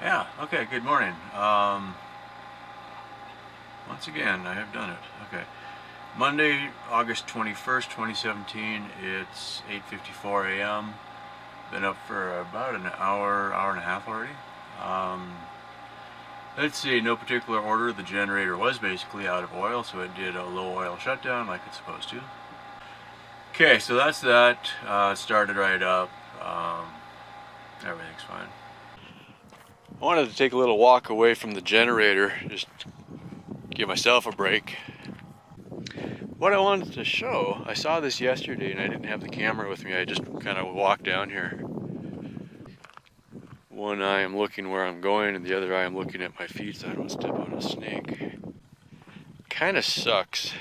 Yeah, okay, good morning. Once again, I have done it. Okay. Monday, August 21st, 2017. It's 8:54 a.m. Been up for about an hour and a half already. Let's see, no particular order. The generator was basically out of oil, so it did a low oil shutdown like it's supposed to. Okay, so that's that. Started right up. Everything's fine. I wanted to take a little walk away from the generator, just give myself a break. What I wanted to show, I saw this yesterday and I didn't have the camera with me. I just kind of walked down here. One eye I'm looking where I'm going and the other eye I'm looking at my feet so I don't step on a snake. Kind of sucks.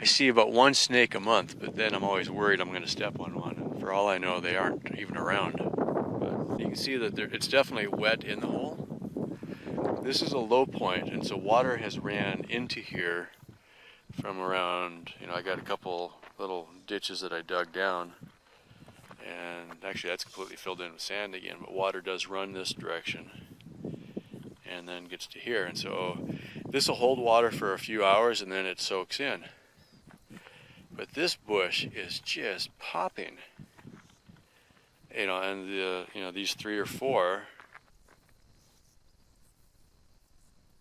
I see about one snake a month, but then I'm always worried I'm going to step on one. And for all I know, they aren't even around. But you can see that it's definitely wet in the hole. This is a low point, and so water has ran into here from around, I got a couple little ditches that I dug down, and actually that's completely filled in with sand again, but water does run this direction and then gets to here, and so this will hold water for a few hours and then it soaks in. But this bush is just popping, and these 3 or 4,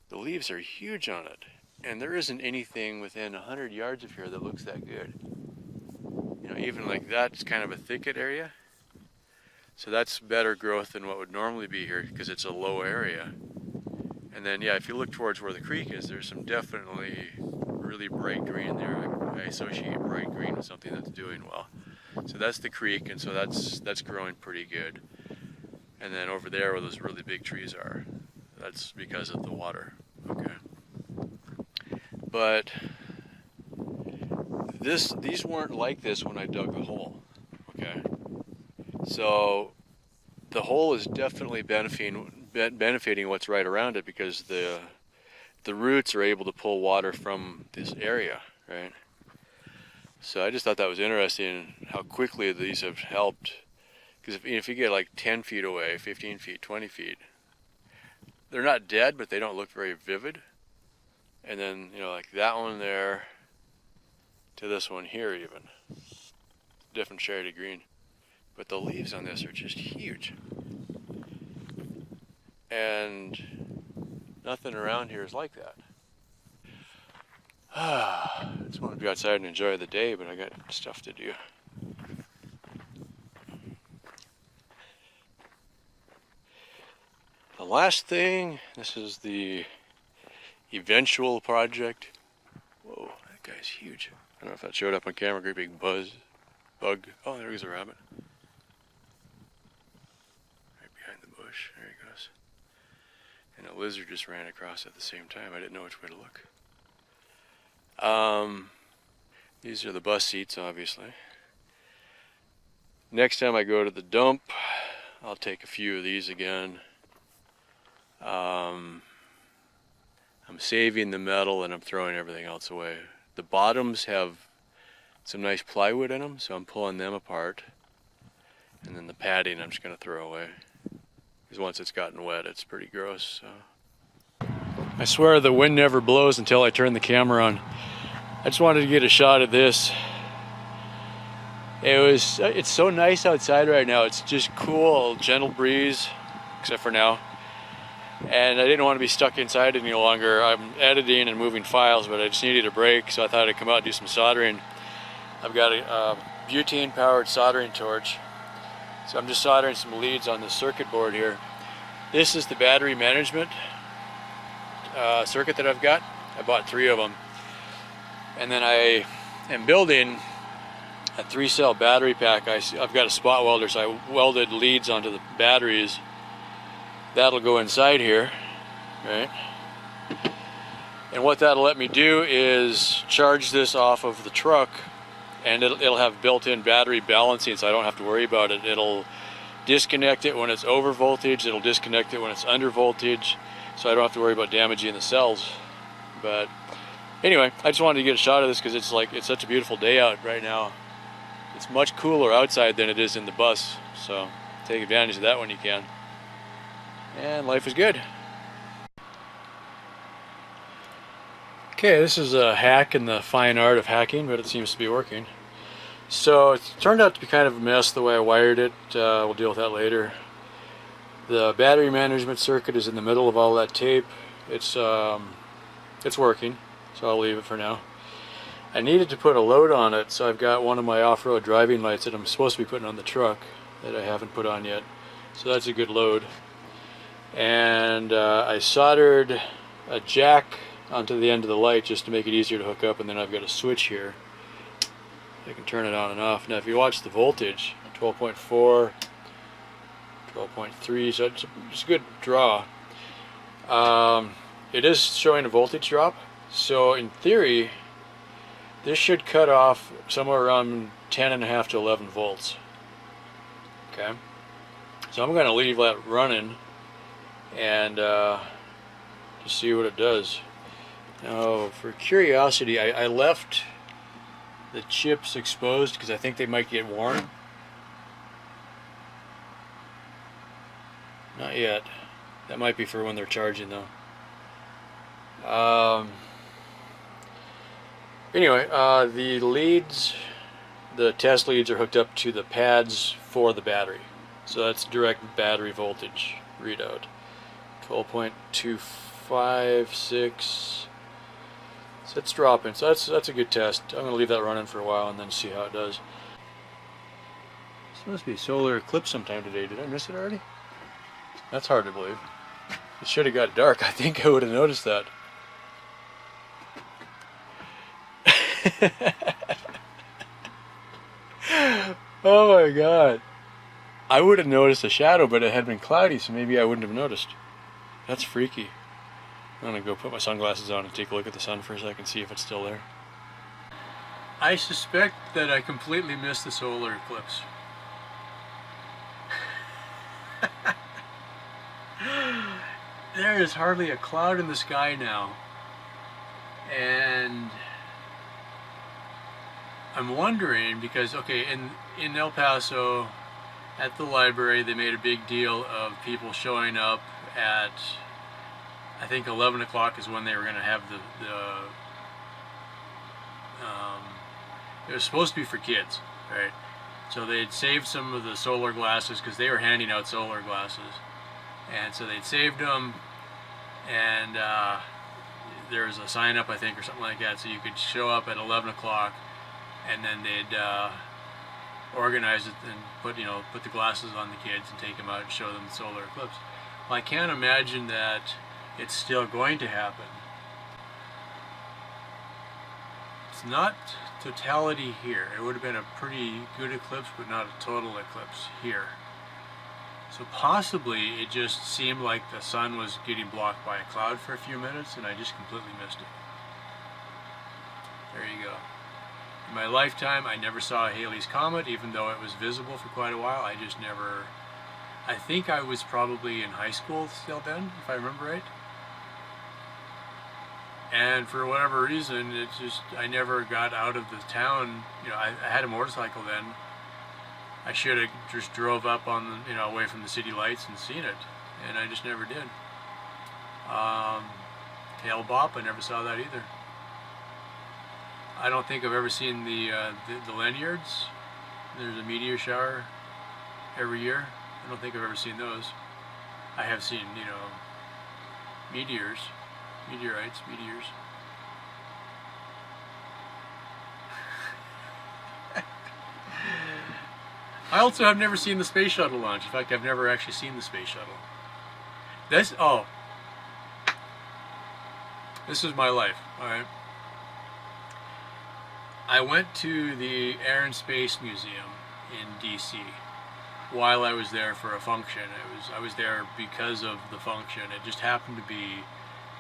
the leaves are huge on it. And there isn't anything within 100 yards of here that looks that good. Even like that's kind of a thicket area. So that's better growth than what would normally be here because it's a low area. And then, yeah, if you look towards where the creek is, there's some definitely really bright green there. I associate bright green with something that's doing well. So that's the creek, and so that's growing pretty good. And then over there where those really big trees are, that's because of the water. Okay. But these weren't like this when I dug the hole, okay? So the hole is definitely benefiting what's right around it because the roots are able to pull water from this area, right? So I just thought that was interesting how quickly these have helped. Because if you get like 10 feet away, 15 feet, 20 feet, they're not dead, but they don't look very vivid. And then, like that one there to this one here even. Different shade of green. But the leaves on this are just huge. And nothing around here is like that. I just want to be outside and enjoy the day, but I got stuff to do. The last thing, this is the eventual project. Whoa, that guy's huge. I don't know if that showed up on camera. Great big bug. Oh, there goes a rabbit. Right behind the bush. There he goes. And a lizard just ran across at the same time. I didn't know which way to look. These are the bus seats, obviously. Next time I go to the dump, I'll take a few of these again. I'm saving the metal and I'm throwing everything else away. The bottoms have some nice plywood in them, so I'm pulling them apart. And then the padding I'm just going to throw away. Because once it's gotten wet, it's pretty gross. So. I swear the wind never blows until I turn the camera on. I just wanted to get a shot of this. It's so nice outside right now. It's just cool, gentle breeze, except for now. And I didn't want to be stuck inside any longer. I'm editing and moving files, but I just needed a break, so I thought I'd come out and do some soldering. I've got a butane-powered soldering torch, so I'm just soldering some leads on the circuit board here. This is the battery management circuit that I've got. I bought 3 of them. And then I am building a 3-cell battery pack. I've got a spot welder, so I welded leads onto the batteries. That'll go inside here, right? And what that'll let me do is charge this off of the truck, and it'll have built-in battery balancing, so I don't have to worry about it. It'll disconnect it when it's over voltage, it'll disconnect it when it's under voltage, so I don't have to worry about damaging the cells. But anyway, I just wanted to get a shot of this because it's such a beautiful day out right now. It's much cooler outside than it is in the bus, so take advantage of that when you can. and life is good. Okay, this is a hack in the fine art of hacking, but it seems to be working. So it turned out to be kind of a mess the way I wired it. We'll deal with that later. The battery management circuit is in the middle of all that tape. It's working, so I'll leave it for now. I needed to put a load on it, so I've got one of my off-road driving lights that I'm supposed to be putting on the truck that I haven't put on yet. So that's a good load. And I soldered a jack onto the end of the light just to make it easier to hook up, and then I've got a switch here. I can turn it on and off. Now if you watch the voltage, 12.4, 12.3, so it's a good draw. It is showing a voltage drop, so in theory this should cut off somewhere around 10.5 to 11 volts. Okay, so I'm going to leave that running and just see what it does. Now, for curiosity, I left the chips exposed because I think they might get warm. Not yet. That might be for when they're charging though. Anyway, the leads, the test leads are hooked up to the pads for the battery. So that's direct battery voltage readout. 12.256. So it's dropping. So that's a good test. I'm going to leave that running for a while and then see how it does. It's supposed to be a solar eclipse sometime today. Did I miss it already? That's hard to believe. It should have got dark. I think I would have noticed that. Oh my god. I would have noticed a shadow, but it had been cloudy, so maybe I wouldn't have noticed. That's freaky. I'm gonna go put my sunglasses on and take a look at the sun for a second, see if it's still there. I suspect that I completely missed the solar eclipse. There is hardly a cloud in the sky now, and I'm wondering because, okay, in El Paso at the library they made a big deal of people showing up at, I think 11 o'clock is when they were going to have it was supposed to be for kids, right? So they'd saved some of the solar glasses because they were handing out solar glasses, and so they'd saved them, and there was a sign up, I think, or something like that, so you could show up at 11 o'clock and then they'd organize it and put the glasses on the kids and take them out and show them the solar eclipse. Well, I can't imagine that it's still going to happen. It's not totality here. It would have been a pretty good eclipse, but not a total eclipse here. So possibly it just seemed like the sun was getting blocked by a cloud for a few minutes and I just completely missed it. There you go. In my lifetime I never saw Halley's Comet, even though it was visible for quite a while. I just never, I think I was probably in high school still then, if I remember right. And for whatever reason, it just, I never got out of the town. I had a motorcycle then. I should have just drove up on, away from the city lights and seen it, and I just never did. Tail Bop, I never saw that either. I don't think I've ever seen the Lanyards. There's a meteor shower every year. I don't think I've ever seen those. I have seen, meteors. Meteorites, meteors. I also have never seen the space shuttle launch. In fact, I've never actually seen the space shuttle. This is my life, alright? I went to the Air and Space Museum in DC while I was there for a function. I was there because of the function. It just happened to be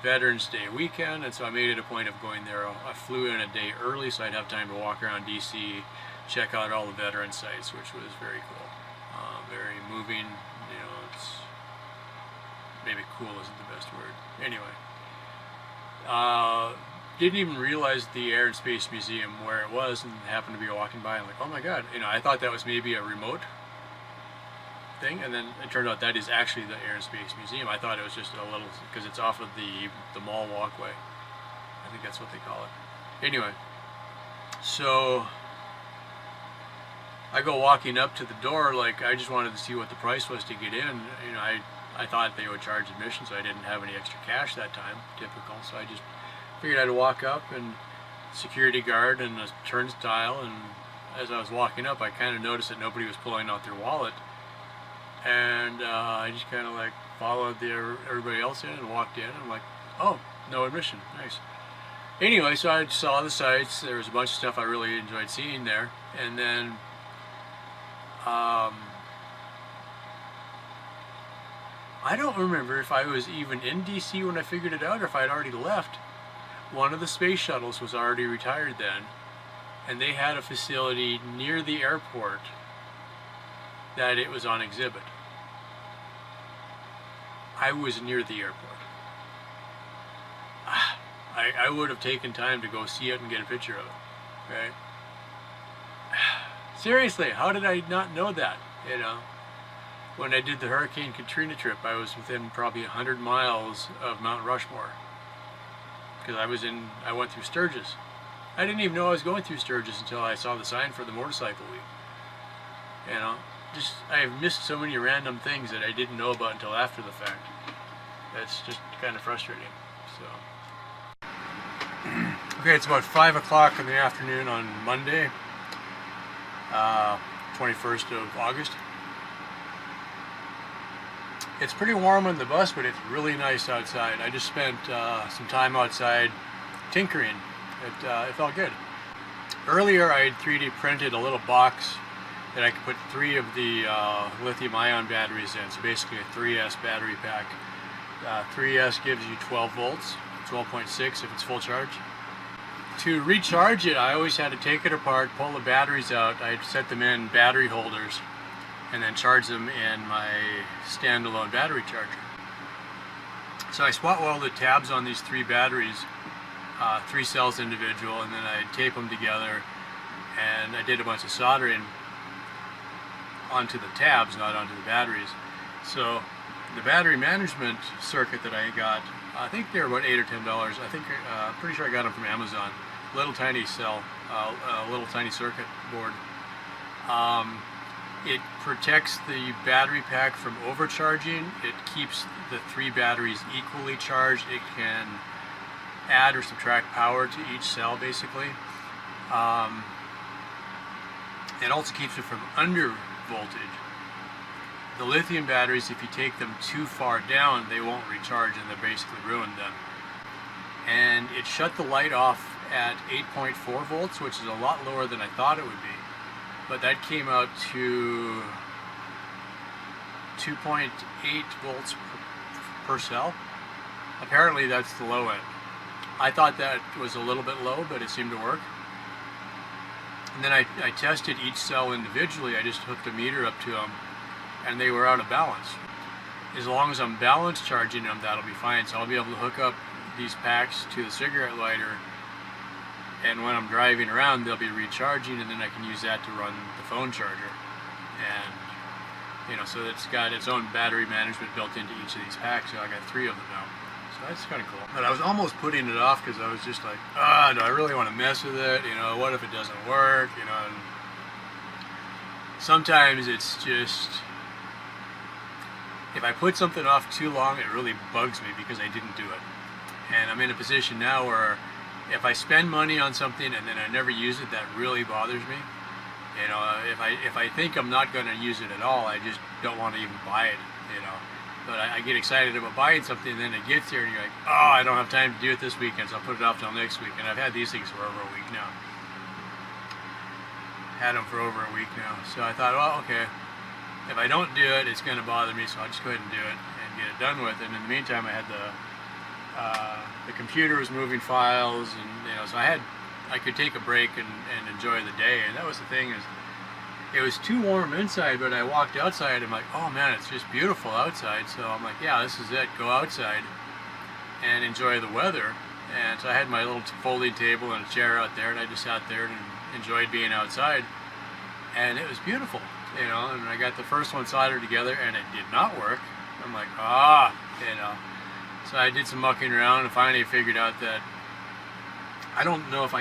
Veterans Day weekend, and so I made it a point of going there. I flew in a day early so I'd have time to walk around DC, check out all the veteran sites, which was very cool. Very moving, it's, maybe cool isn't the best word. Anyway, didn't even realize the Air and Space Museum where it was, and happened to be walking by and like, oh my god, I thought that was maybe a remote thing, and then it turned out that is actually the Air and Space Museum. I thought it was just a little, because it's off of the mall walkway. I think that's what they call it. Anyway, so I go walking up to the door, like I just wanted to see what the price was to get in. You know, I thought they would charge admission, so I didn't have any extra cash that time, typical. So I just figured I'd walk up, and security guard and a turnstile, and as I was walking up, I kind of noticed that nobody was pulling out their wallet, and I just kind of like followed everybody else in and walked in, and I'm like, oh, no admission, nice. Anyway, so I saw the sights. There was a bunch of stuff I really enjoyed seeing there, and then I don't remember if I was even in DC when I figured it out or if I had already left. One of the space shuttles was already retired then, and they had a facility near the airport that it was on exhibit. I was near the airport. I would have taken time to go see it and get a picture of it, right? Seriously, how did I not know that, you know? When I did the Hurricane Katrina trip, I was within probably 100 miles of Mount Rushmore, because I went through Sturgis. I didn't even know I was going through Sturgis until I saw the sign for the motorcycle week. You know, just I have missed so many random things that I didn't know about until after the fact. That's just kind of frustrating. So, okay, it's about 5 o'clock in the afternoon on Monday, 21st of August. It's pretty warm on the bus, but it's really nice outside. I just spent some time outside tinkering. It felt good. Earlier I had 3D printed a little box that I could put 3 of the lithium-ion batteries in, so basically a 3S battery pack. 3S gives you 12 volts, 12.6 if it's full charge. To recharge it, I always had to take it apart, pull the batteries out. I'd set them in battery holders and then charge them in my standalone battery charger. So I spot welded tabs on these 3 batteries, 3 cells individual, and then I tape them together, and I did a bunch of soldering onto the tabs, not onto the batteries. So the battery management circuit that I got, I think they were about $8 or $10. I think, pretty sure I got them from Amazon. Little tiny cell, little tiny circuit board. It protects the battery pack from overcharging. It keeps the 3 batteries equally charged. It can add or subtract power to each cell, basically. It also keeps it from under voltage. The lithium batteries, if you take them too far down, they won't recharge and they're basically ruined then. And it shut the light off at 8.4 volts, which is a lot lower than I thought it would be. But that came out to 2.8 volts per cell. Apparently that's the low end. I thought that was a little bit low, but it seemed to work. And then I tested each cell individually. I just hooked a meter up to them, and they were out of balance. As long as I'm balance charging them, that'll be fine. So I'll be able to hook up these packs to the cigarette lighter, and when I'm driving around, they'll be recharging, and then I can use that to run the phone charger. And you know, so it's got its own battery management built into each of these packs. So I got 3 of them now. So that's kind of cool. But I was almost putting it off because I was just like, do I really want to mess with it? You know, what if it doesn't work? You know, and sometimes it's just, if I put something off too long, it really bugs me because I didn't do it. And I'm in a position now where if I spend money on something and then I never use it, that really bothers me. You know, if I think I'm not going to use it at all, I just don't want to even buy it, you know. But I get excited about buying something, and then it gets here and you're like, oh, I don't have time to do it this weekend, so I'll put it off till next week. And I've had these things for over a week now. Had them for over a week now. So I thought, well, okay, if I don't do it, it's going to bother me, so I'll just go ahead and do it and get it done with. And in the meantime, I had the computer was moving files, and you know, so I could take a break and enjoy the day. And that was the thing, is it was too warm inside, but I walked outside and I'm like, oh man, it's just beautiful outside. So I'm like, yeah, this is it, go outside and enjoy the weather. And so I had my little folding table and a chair out there, and I just sat there and enjoyed being outside, and it was beautiful. you know, and I got the first one soldered together and it did not work. I'm like, you know. So I did some mucking around and finally figured out that I don't know if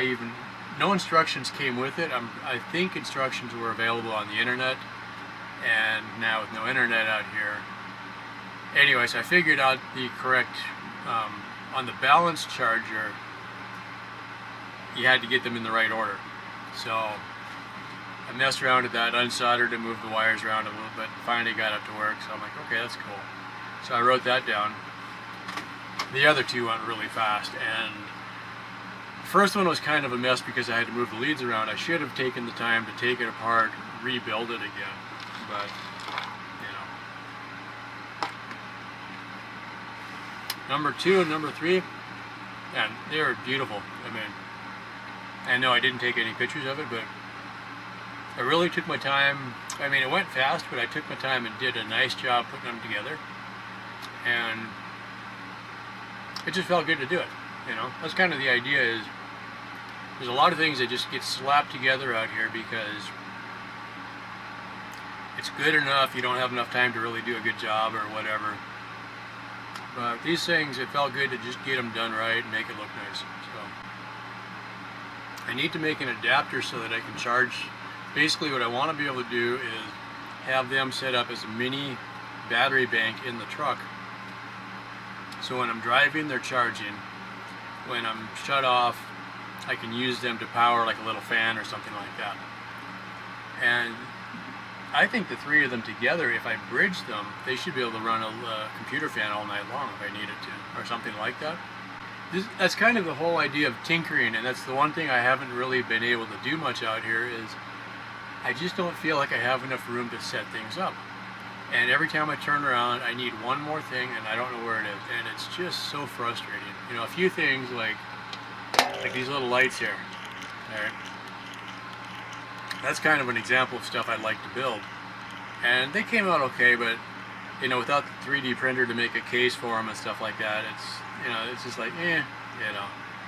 no instructions came with it. I think instructions were available on the internet, and now with no internet out here. Anyways, I figured out the correct, on the balance charger, you had to get them in the right order. So I messed around with that, unsoldered and moved the wires around a little bit, and finally got it to work. So I'm like, okay, that's cool. So I wrote that down. The other two went really fast, and the first one was kind of a mess because I had to move the leads around. I should have taken the time to take it apart, rebuild it again, but you know. Number 2 and number 3, and they were beautiful. I mean, I know I didn't take any pictures of it, but I really took my time. I mean, it went fast, but I took my time and did a nice job putting them together, and it just felt good to do it. You know, that's kind of the idea. Is there's a lot of things that just get slapped together out here because it's good enough, you don't have enough time to really do a good job or whatever. But these things, it felt good to just get them done right and make it look nice. So I need to make an adapter so that I can charge. Basically what I want to be able to do is have them set up as a mini battery bank in the truck. So when I'm driving, they're charging. When I'm shut off, I can use them to power like a little fan or something like that. And I think the 3 of them together, if I bridge them, they should be able to run a computer fan all night long if I needed to, or something like that. That's kind of the whole idea of tinkering, and that's the one thing I haven't really been able to do much out here is I just don't feel like I have enough room to set things up. And every time I turn around, I need one more thing, and I don't know where it is, and it's just so frustrating. You know, a few things like these little lights here. Right? That's kind of an example of stuff I'd like to build, and they came out okay. But you know, without the 3D printer to make a case for them and stuff like that, it's just like you know,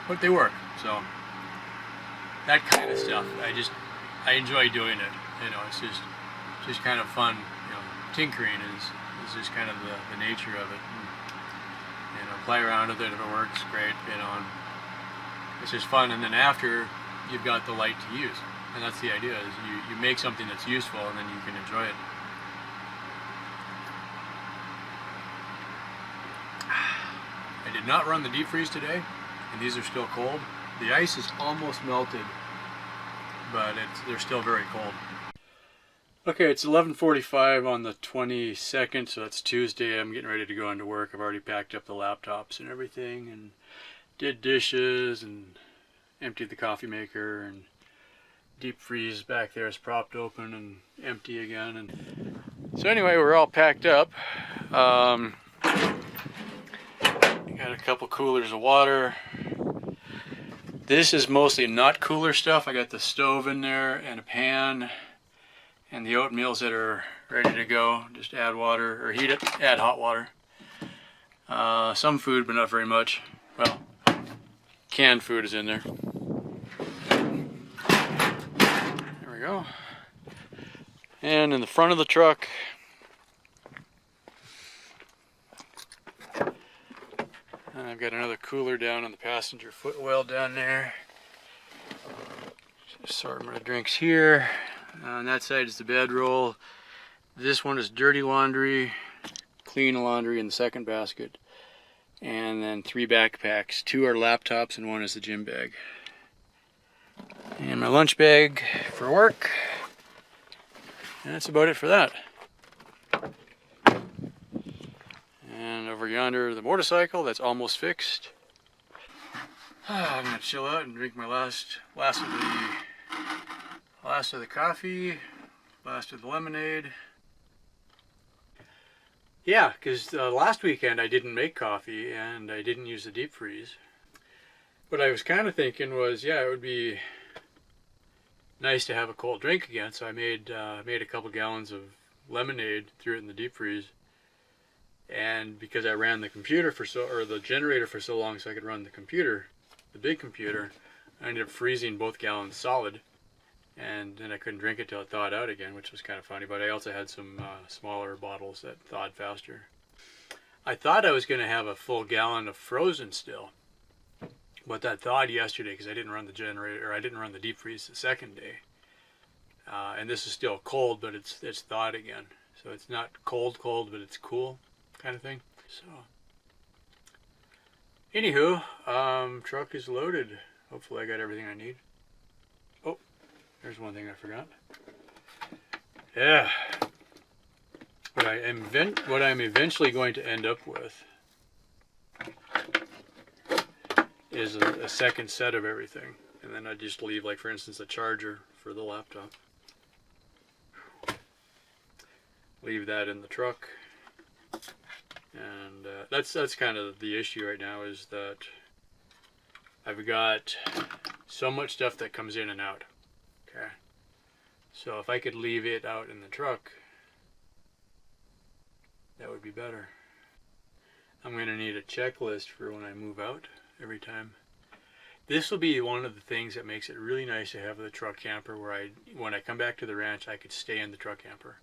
but they work. So that kind of stuff, I enjoy doing it. You know, it's just kind of fun. You know, tinkering is just kind of the nature of it. And, you know, play around with it. If it works, great. You know, and it's just fun. And then after, you've got the light to use. And that's the idea, is you make something that's useful and then you can enjoy it. I did not run the deep freeze today, and these are still cold. The ice is almost melted, but they're still very cold. Okay, it's 11:45 on the 22nd, so that's Tuesday. I'm getting ready to go into work. I've already packed up the laptops and everything, and did dishes, and emptied the coffee maker, and deep freeze back there is propped open and empty again. And so anyway, we're all packed up. Got a couple coolers of water. This is mostly not cooler stuff. I got the stove in there and a pan and the oatmeals that are ready to go. Just add water, or heat it, add hot water. Some food, but not very much. Well, canned food is in there. There we go. And in the front of the truck, I've got another cooler down on the passenger footwell down there. Assortment of drinks here. On that side is the bedroll. This one is dirty laundry, clean laundry in the second basket. And then 3 backpacks. 2 are laptops and 1 is the gym bag. And my lunch bag for work. And that's about it for that. And over yonder, the motorcycle, that's almost fixed. I'm gonna chill out and drink my last of the coffee, last of the lemonade. Yeah, because last weekend I didn't make coffee and I didn't use the deep freeze. What I was kind of thinking was, yeah, it would be nice to have a cold drink again. So I made a couple gallons of lemonade, threw it in the deep freeze. And because I ran the the generator for so long, so I could run the computer, the big computer, I ended up freezing both gallons solid. and then I couldn't drink it till it thawed out again, which was kind of funny. But I also had some smaller bottles that thawed faster. I thought I was going to have a full gallon of frozen still, but that thawed yesterday because I didn't run the generator, or I didn't run the deep freeze the second day. And this is still cold, but it's thawed again. So it's not cold, but it's cool kind of thing. So, anywho, truck is loaded. Hopefully I got everything I need. Oh, there's one thing I forgot. Yeah. What I'm eventually going to end up with is a second set of everything. And then I just leave, like, for instance, a charger for the laptop. Leave that in the truck. And that's kind of the issue right now, is that I've got so much stuff that comes in and out. Okay. So if I could leave it out in the truck, that would be better. I'm going to need a checklist for when I move out every time. This will be one of the things that makes it really nice to have the truck camper, where when I come back to the ranch, I could stay in the truck camper.